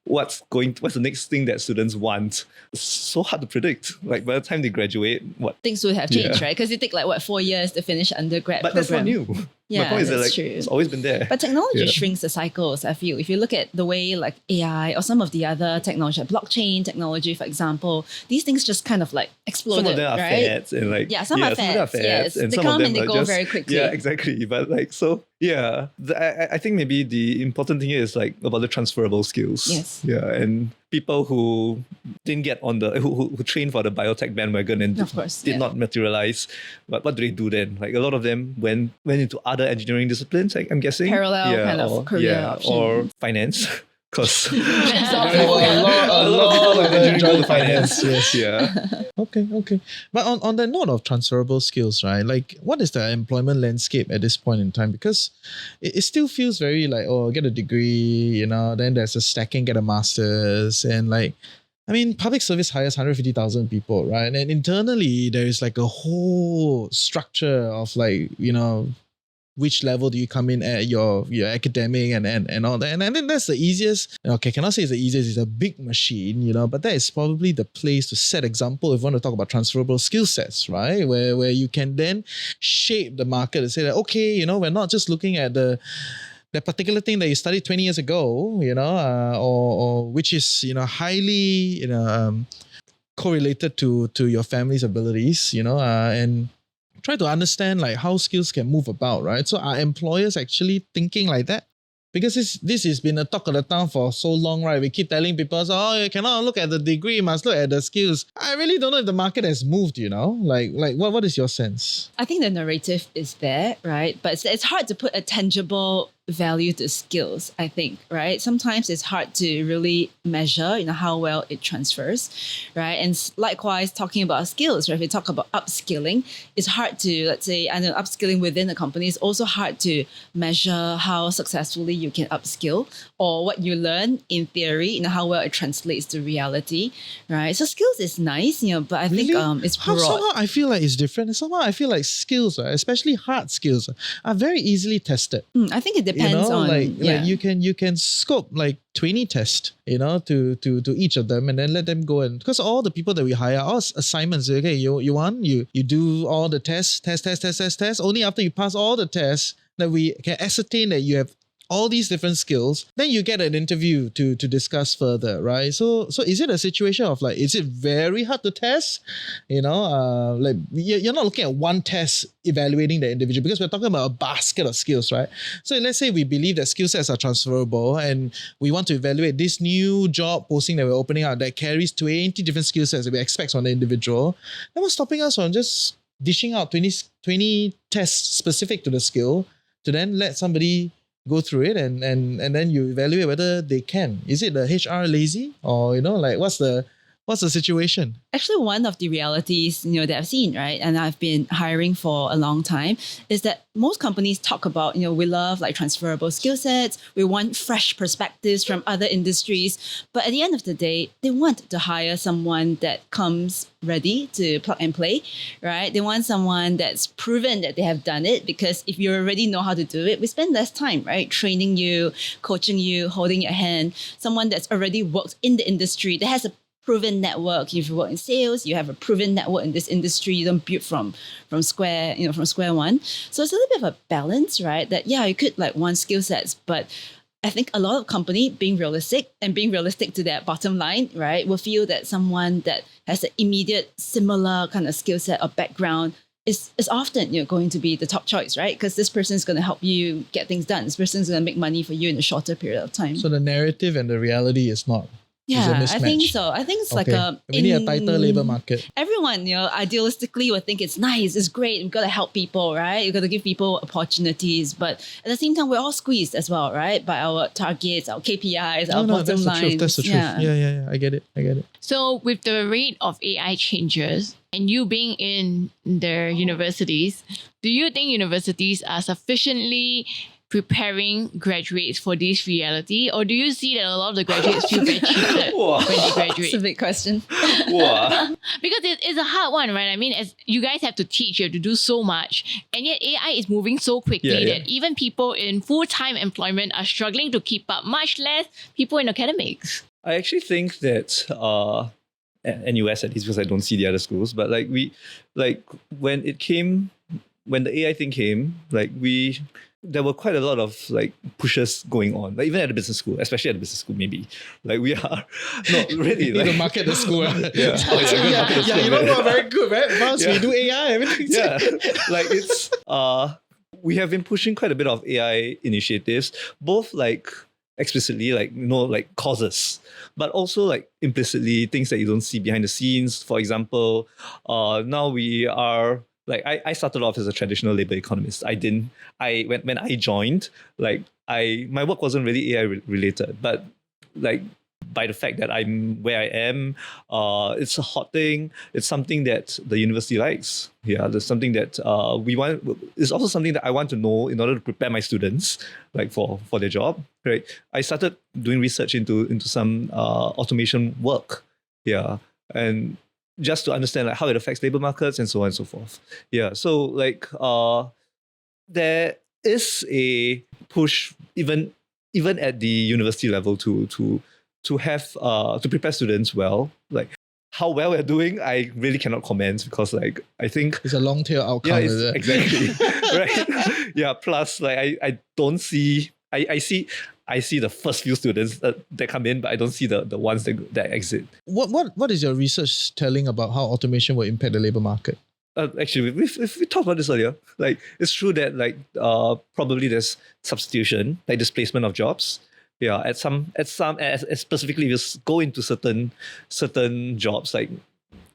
what's the next thing that students want? It's so hard to predict. Like by the time they graduate, things would have changed, right? Because it take 4 years to finish undergrad but program. That's not new. Yeah, my point is that that's true. It's always been there. But technology shrinks the cycles, I feel. If you look at the way like AI or some of the other technology, like blockchain technology, for example, these things just kind of like exploded, some of them are right? fads and like some are fads, yes. and they some come of them and they are go just, very quickly. Yeah, exactly. But like I think maybe the important thing is like about the transferable skills. Yes. Yeah, and people who didn't get on the who trained for the biotech bandwagon and did not materialize. But what do they do then? Like a lot of them went into other engineering disciplines, I'm guessing. Parallel kind of career option. Or finance. Because a lot of engineering go to finance. Yes. Yeah. Okay. But on the note of transferable skills, right? Like, what is the employment landscape at this point in time? Because it still feels very like, get a degree, then there's a stacking, get a master's, and like, I mean, public service hires 150,000 people, right? And internally, there is like a whole structure of like, which level do you come in at, your academic and all that. And then that's the easiest, okay, cannot say it's the easiest, it's a big machine, but that is probably the place to set example if you want to talk about transferable skill sets, right? Where you can then shape the market and say that, okay, we're not just looking at the particular thing that you studied 20 years ago, or which is, highly, correlated to your family's abilities, and try to understand like how skills can move about, right? So are employers actually thinking like that? Because this has been a talk of the town for so long, right? We keep telling people, you cannot look at the degree, you must look at the skills. I really don't know if the market has moved, Like what is your sense? I think the narrative is there, right? But it's hard to put a tangible value to skills, I think, right? Sometimes it's hard to really measure, how well it transfers, right? And likewise, talking about skills, right? If we talk about upskilling, it's hard to, let's say, upskilling within a company is also hard to measure how successfully you can upskill or what you learn in theory, how well it translates to reality, right? So skills is nice, but I think it's broad. Somehow I feel like it's different. And somehow I feel like skills, especially hard skills, are very easily tested. I think it depends on like you can scope like 20 tests, to each of them and then let them go, and because all the people that we hire, all assignments, okay, you do all the tests. Only after you pass all the tests that we can ascertain that you have all these different skills, then you get an interview to discuss further, right? So is it a situation of like, is it very hard to test? Like you're not looking at one test evaluating the individual, because we're talking about a basket of skills, right? So let's say we believe that skill sets are transferable and we want to evaluate this new job posting that we're opening out that carries 20 different skill sets that we expect from the individual. Then what's stopping us from just dishing out 20 tests specific to the skill to then let somebody go through it and then you evaluate whether they can. Is it the HR lazy, or like what's the situation? Actually, one of the realities, that I've seen, right, and I've been hiring for a long time, is that most companies talk about, we love like transferable skill sets. We want fresh perspectives from other industries. But at the end of the day, they want to hire someone that comes ready to plug and play, right? They want someone that's proven that they have done it, because if you already know how to do it, we spend less time, right? Training you, coaching you, holding your hand. Someone that's already worked in the industry, that has a proven network. If you work in sales, you have a proven network in this industry. You don't build from square one. So it's a little bit of a balance, right? That you could like want skill sets, but I think a lot of company being realistic to their bottom line, right, will feel that someone that has an immediate similar kind of skill set or background is often going to be the top choice, right? Because this person is going to help you get things done. This person is going to make money for you in a shorter period of time. So the narrative and the reality is not. Yeah, I think so. I think it's like we need a tighter labor market. Everyone, idealistically would think it's nice, it's great. We've got to help people, right? You've got to give people opportunities. But at the same time, we're all squeezed as well, right? By our targets, our KPIs, our bottom lines. That's the truth. Yeah. I get it. So with the rate of AI changes and you being in the universities, do you think universities are sufficiently preparing graduates for this reality, or do you see that a lot of the graduates feel very cheated when they graduate? It's a big question. Because it's a hard one, right? I mean, as you guys have to teach, you have to do so much, and yet AI is moving so quickly that even people in full-time employment are struggling to keep up, much less people in academics. I actually think that NUS, at least because I don't see the other schools, but when the AI thing came, there were quite a lot of pushes going on, even at the business school, especially at the business school, maybe. We are not really. You market the school. Yeah, you know, very good, right? Once we do AI, everything. Yeah, it's we have been pushing quite a bit of AI initiatives, both explicitly, causes, but also implicitly things that you don't see behind the scenes. For example, now we are. I started off as a traditional labor economist. When I joined, my work wasn't really AI related, but by the fact that I'm where I am, it's a hot thing. It's something that the university likes. Yeah, there's something that we want. It's also something that I want to know in order to prepare my students for their job. Right. I started doing research into some automation work. Yeah. And just to understand like how it affects labor markets and so on and so forth. Yeah. So like there is a push even at the university level to have to prepare students well. Like how well we're doing, I really cannot comment because like I think It's a long tail outcome, yeah, is it? exactly. Right. Yeah. Plus, like I don't see. I see the first few students that come in, but I don't see the ones that exit. What is your research telling about how automation will impact the labor market? Actually, we talked about this earlier. Like it's true that like probably there's substitution, like displacement of jobs. Yeah, at some specifically, if you go into certain jobs, like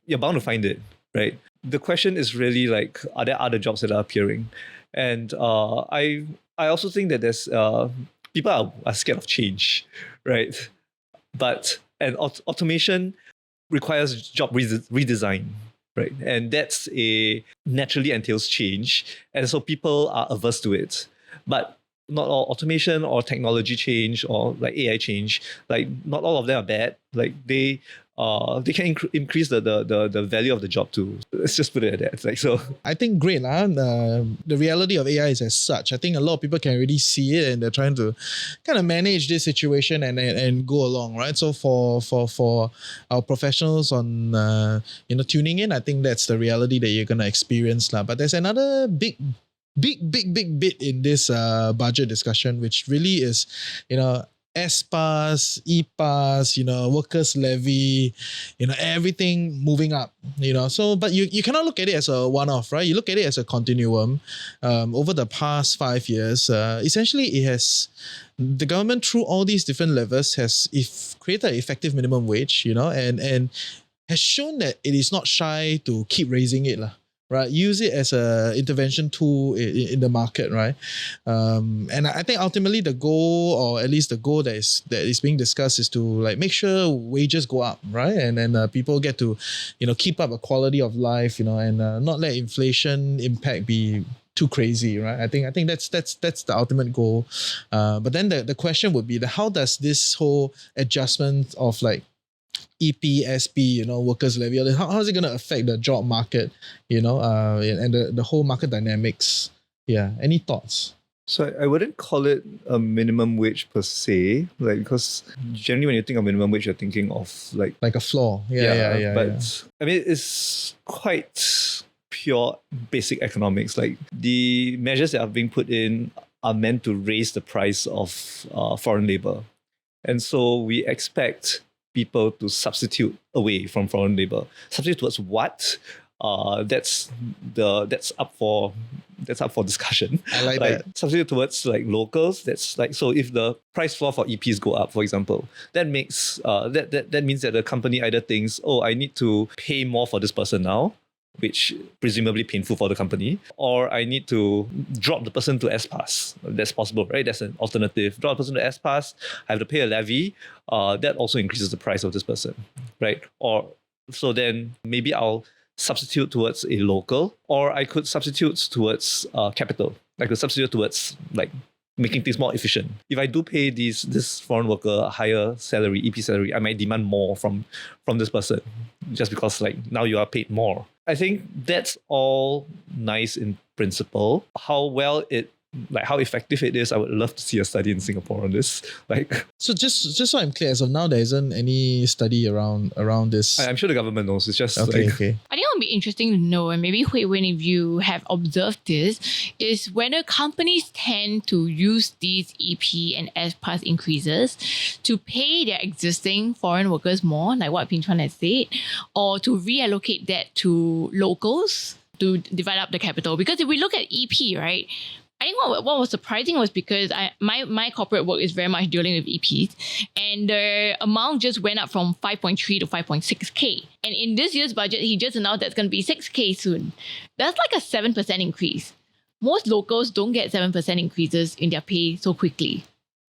you're bound to find it, right? The question is really like, are there other jobs that are appearing? And I also think that there's people are scared of change, right? But automation requires job redesign, right? And that's naturally entails change, and so people are averse to it. But not all automation or technology change or like AI change, like not all of them are bad. Like they can increase the value of the job too. Let's just put it at that. Like so. I think great. The reality of AI is as such. I think a lot of people can already see it and they're trying to kind of manage this situation and go along, right? So for our professionals on tuning in, I think that's the reality that you're gonna experience. But there's another big bit in this budget discussion, which really is, S-Pass, E-Pass, workers' levy, everything moving up, So, but you cannot look at it as a one-off, right? You look at it as a continuum. Over the past 5 years, essentially the government through all these different levers has created an effective minimum wage, and has shown that it is not shy to keep raising it, right? Use it as a intervention tool in the market, right? And I think ultimately the goal, or at least the goal that is being discussed, is to like make sure wages go up, right? And then people get to, keep up a quality of life, and not let inflation impact be too crazy, right? I think that's the ultimate goal. But then the question would be how does this whole adjustment of like EP, SP, workers' levy, how is it going to affect the job market, and the whole market dynamics? Yeah. Any thoughts? So I wouldn't call it a minimum wage per se, like because generally when you think of minimum wage, you're thinking of like a floor. Yeah. But I mean, it's quite pure basic economics. Like the measures that are being put in are meant to raise the price of foreign labor, and so we expect people to substitute away from foreign labor. Substitute towards what? That's up for discussion. I like that. Substitute towards like locals. That's like, so if the price floor for EPs go up, for example, that makes that means that the company either thinks, oh, I need to pay more for this person now, which presumably painful for the company, or I need to drop the person to S-Pass. That's possible, right? That's an alternative. Drop the person to S-Pass, I have to pay a levy. That also increases the price of this person, right? Or so then maybe I'll substitute towards a local, or I could substitute towards capital. I could substitute towards like making things more efficient. If I do pay this foreign worker a higher salary, EP salary, I might demand more from this person just because like now you are paid more. I think that's all nice in principle. How effective it is, I would love to see a study in Singapore on this. Like, so just so I'm clear, as of now, there isn't any study around this. I'm sure the government knows. It's just okay. I think it would be interesting to know, and maybe Hui Wen, if you have observed this, is whether companies tend to use these EP and S-Pass increases to pay their existing foreign workers more, like what Pinchuan has said, or to reallocate that to locals to divide up the capital. Because if we look at EP, right, I think what was surprising was because my corporate work is very much dealing with EPs, and the amount just went up from 5.3 to 5.6K. And in this year's budget, he just announced that's going to be 6K soon. That's like a 7% increase. Most locals don't get 7% increases in their pay so quickly.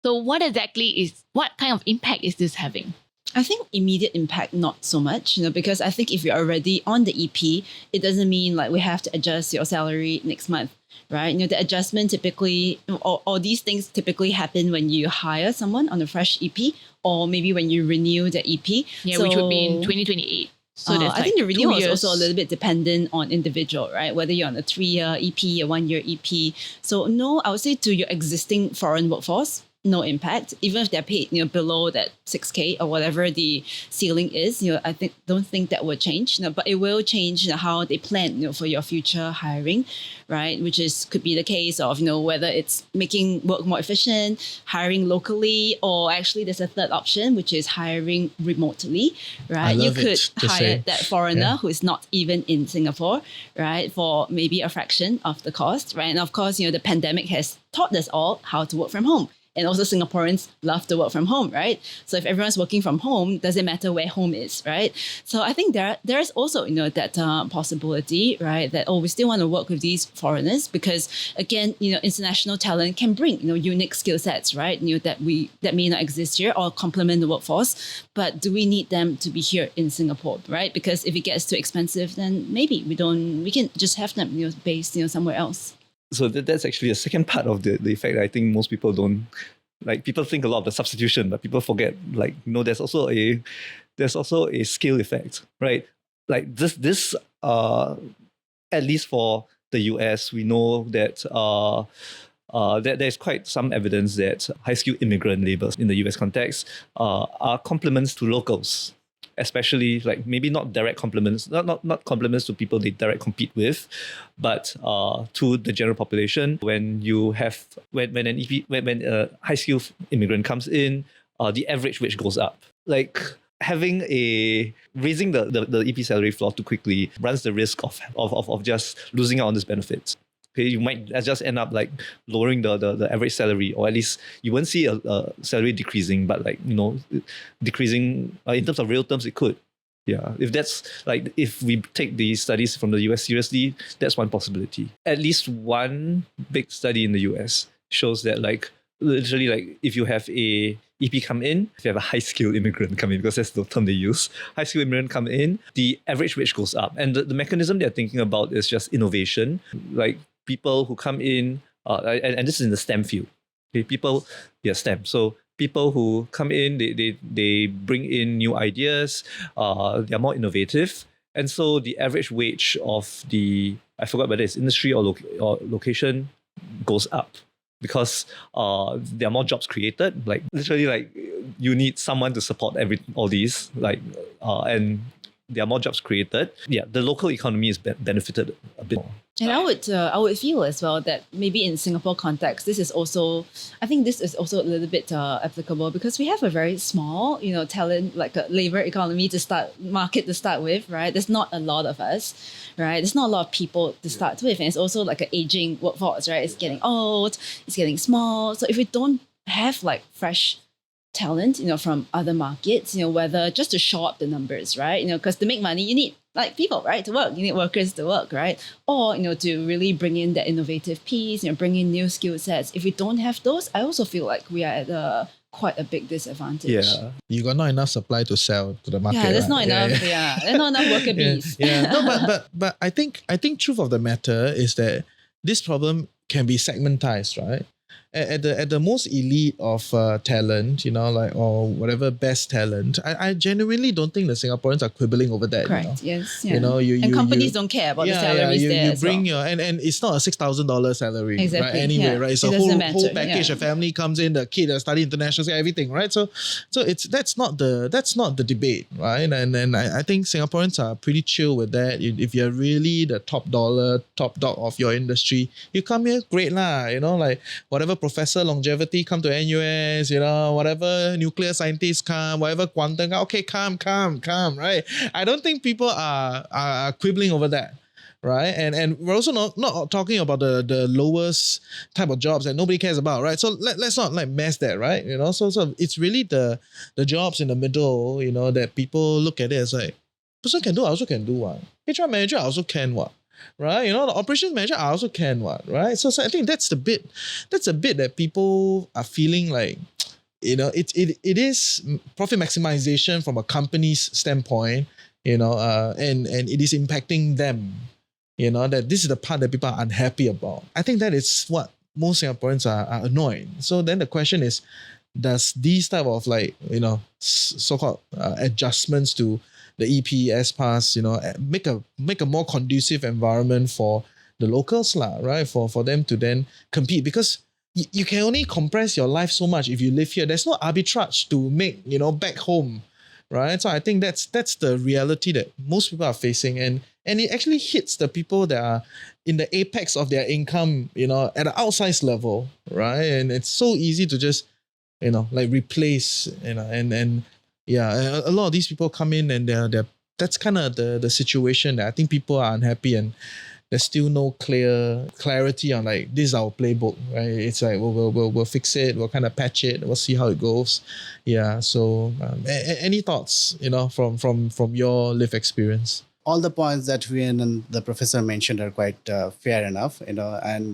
So what kind of impact is this having? I think immediate impact, not so much, because I think if you're already on the EP, it doesn't mean like we have to adjust your salary next month, right? The adjustment typically, or these things typically happen when you hire someone on a fresh EP, or maybe when you renew the EP. Yeah, which would be in 2028. So that's I think the renewal is years. also a little bit dependent on individual, right? Whether you're on a 3-year EP, a 1-year EP. So no, I would say to your existing foreign workforce, no impact. Even if they're paid, below that 6K or whatever the ceiling is, I don't think that will change. But it will change how they plan, for your future hiring, right? Which could be the case of, whether it's making work more efficient, hiring locally, or actually there's a third option, which is hiring remotely, right? You could hire that foreigner who is not even in Singapore, right? For maybe a fraction of the cost, right? And of course, the pandemic has taught us all how to work from home. And also Singaporeans love to work from home, right? So if everyone's working from home, doesn't matter where home is, right? So I think there's also, that possibility, right? That, we still want to work with these foreigners because, again, international talent can bring, unique skill sets, right? That may not exist here or complement the workforce. But do we need them to be here in Singapore, right? Because if it gets too expensive, then maybe we can just have them, based, somewhere else. So that's actually the second part of the effect. I think most people don't, like, people think a lot of the substitution, but people forget, like, there's also a scale effect, right? Like this at least for the US, we know that that there's quite some evidence that high-skilled immigrant labour in the US context are complements to locals. Especially, like, maybe not direct complements, not complements to people they direct compete with, but to the general population. When you have when a high skilled immigrant comes in, the average wage goes up. Like, raising the EP salary floor too quickly runs the risk of just losing out on these benefits. Okay, you might just end up like lowering the average salary, or at least you won't see a salary decreasing, but decreasing in terms of real terms, it could. Yeah, if we take the studies from the US seriously, that's one possibility. At least one big study in the US shows that, like, literally, like, if you have a EP come in, if you have a high-skilled immigrant come in, because that's the term they use, high-skilled immigrant come in, the average wage goes up. And the mechanism they're thinking about is just innovation. Like, people who come in, and this is in the STEM field. Okay, STEM. So people who come in, they bring in new ideas, they're more innovative. And so the average wage of I forgot whether it's industry or location, goes up. Because there are more jobs created. Like, literally, like, you need someone to support all these, like, and there are more jobs created. Yeah, the local economy is benefited a bit more. And I would feel as well that maybe in Singapore context, this is also a little bit applicable because we have a very small, talent, like a labor economy market to start with, right? There's not a lot of us, right? There's not a lot of people to start with. And it's also like an aging workforce, right? It's getting old, it's getting small. So if we don't have like fresh talent, from other markets, whether just to shore up the numbers, right? Because to make money, you need like people, right, to work. You need workers to work, right? Or, to really bring in that innovative piece, bring in new skill sets. If we don't have those, I also feel like we are at quite a big disadvantage. Yeah. You got not enough supply to sell to the market. Yeah, there's right? not enough. Yeah, there's not enough worker bees. Yeah. No, but I think truth of the matter is that this problem can be segmentized, right? At the most elite of talent, or whatever best talent, I genuinely don't think the Singaporeans are quibbling over that. Correct. Yes. Yeah. And companies don't care about the salaries there. You bring your and it's not a $6,000 salary, exactly, right? Anyway, right? It's a whole package. Yeah. A family comes in, the kid study international, everything, right? So that's not the debate, right? And I think Singaporeans are pretty chill with that. If you're really the top dog of your industry, you come here, great lah. Like whatever professor longevity come to NUS, whatever nuclear scientists come, whatever quantum, okay, come, right? I don't think people are quibbling over that, right? And we're also not talking about the lowest type of jobs that nobody cares about, right? So let's not like mess that, right? So it's really the jobs in the middle, that people look at it as like, person can do, I also can do what? HR manager, I also can what? Right, the operations manager I also can what, right? So I think that's the bit that people are feeling like it is profit maximization from a company's standpoint, and it is impacting them, that this is the part that people are unhappy about. I think that is what most Singaporeans are annoyed. So then the question is, does these type of so-called adjustments to the EPS pass, make a more conducive environment for the locals, right? For them to then compete, because you can only compress your life so much if you live here. There's no arbitrage to make, back home, right? So I think that's the reality that most people are facing, and it actually hits the people that are in the apex of their income, at an outsized level, right? And it's so easy to just, replace, and a lot of these people come in and they're that's kind of the situation that I think people are unhappy, and there's still no clarity on this is our playbook, right? It's like we'll fix it, we'll kind of patch it, we'll see how it goes. Yeah. So any thoughts, from your lived experience? All the points that Hui and the professor mentioned are quite fair enough, and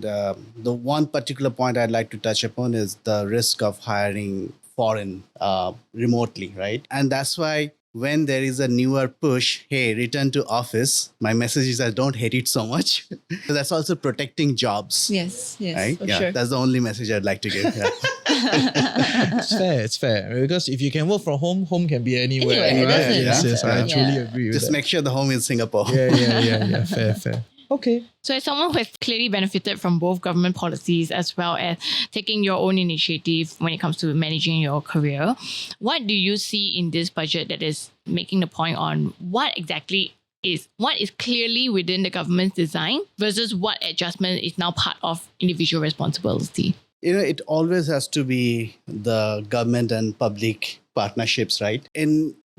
the one particular point I'd like to touch upon is the risk of hiring foreign remotely, right? And that's why when there is a newer push, hey, return to office, my message is I don't hate it so much. So that's also protecting jobs. Yes, right? For sure. That's the only message I'd like to give. Yeah. It's fair. Because if you can work from home, home can be anywhere. Anywhere, right? doesn't it? Yes, I truly agree with Just that. make sure the home is Singapore. Yeah. Fair. Okay. So as someone who has clearly benefited from both government policies as well as taking your own initiative when it comes to managing your career, what do you see in this budget that is making the point on what is clearly within the government's design versus what adjustment is now part of individual responsibility? It always has to be the government and public partnerships, right?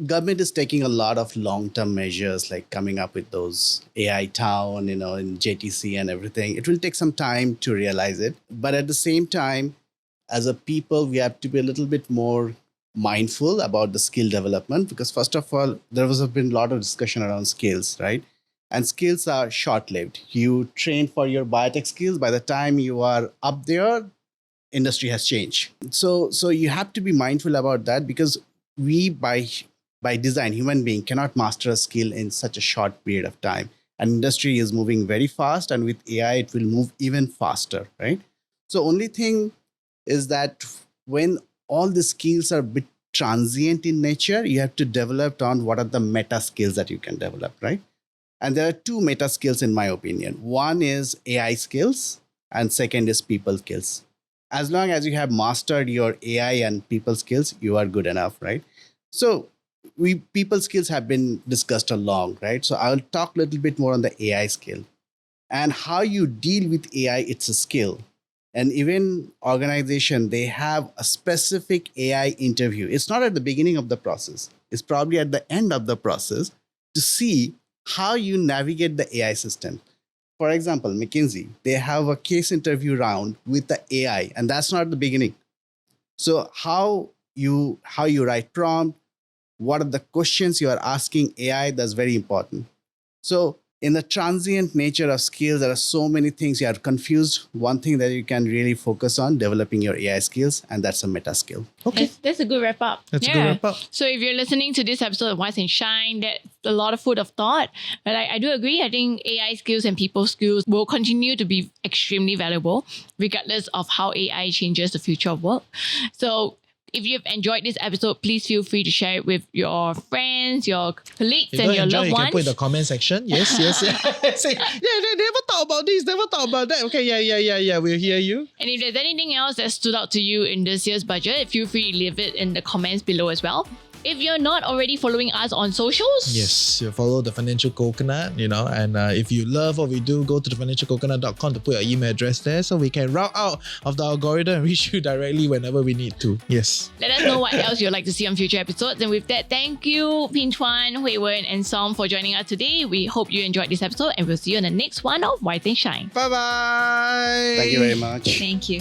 Government is taking a lot of long-term measures, like coming up with those AI town, in JTC and everything. It will take some time to realize it. But at the same time, as a people, we have to be a little bit more mindful about the skill development, because first of all, there has been a lot of discussion around skills, right? And skills are short-lived. You train for your biotech skills. By the time you are up there, industry has changed. So you have to be mindful about that, because we, by design, human being cannot master a skill in such a short period of time. And industry is moving very fast, and with AI, it will move even faster, right? So only thing is that when all the skills are a bit transient in nature, you have to develop on what are the meta skills that you can develop, right? And there are two meta skills in my opinion. One is AI skills, and second is people skills. As long as you have mastered your AI and people skills, you are good enough, right? So people skills have been discussed a lot, right? So I'll talk a little bit more on the AI skill and how you deal with AI. It's a skill. And even organization, they have a specific AI interview. It's not at the beginning of the process. It's probably at the end of the process to see how you navigate the AI system. For example, McKinsey, they have a case interview round with the AI, and that's not at the beginning. So how you write prompt, what are the questions you are asking AI, that's very important. So in the transient nature of skills, there are so many things you are confused. One thing that you can really focus on, developing your AI skills, and that's a meta skill. Okay. That's a good wrap up. That's a good wrap up. So if you're listening to this episode of Wise and Shine, that's a lot of food of thought. But I do agree. I think AI skills and people skills will continue to be extremely valuable, regardless of how AI changes the future of work. So if you've enjoyed this episode, please feel free to share it with your friends, your colleagues, If and you your don't enjoy, loved you ones. can put in the comment section. Yes. Say, they never thought about this, never thought about that. Okay, yeah, we'll hear you. And if there's anything else that stood out to you in this year's budget, feel free to leave it in the comments below as well. If you're not already following us on socials, Yes, you follow The Financial Coconut, and if you love what we do, go to thefinancialcoconut.com to put your email address there so we can route out of the algorithm and reach you directly whenever we need to. Yes. let us know what else you'd like to see on future episodes. And with that, thank you, Pinchuan, Hui Wen, and Som for joining us today. We hope you enjoyed this episode, and we'll see you on the next one of Wise and Shine. Bye-bye. Thank you very much. Thank you.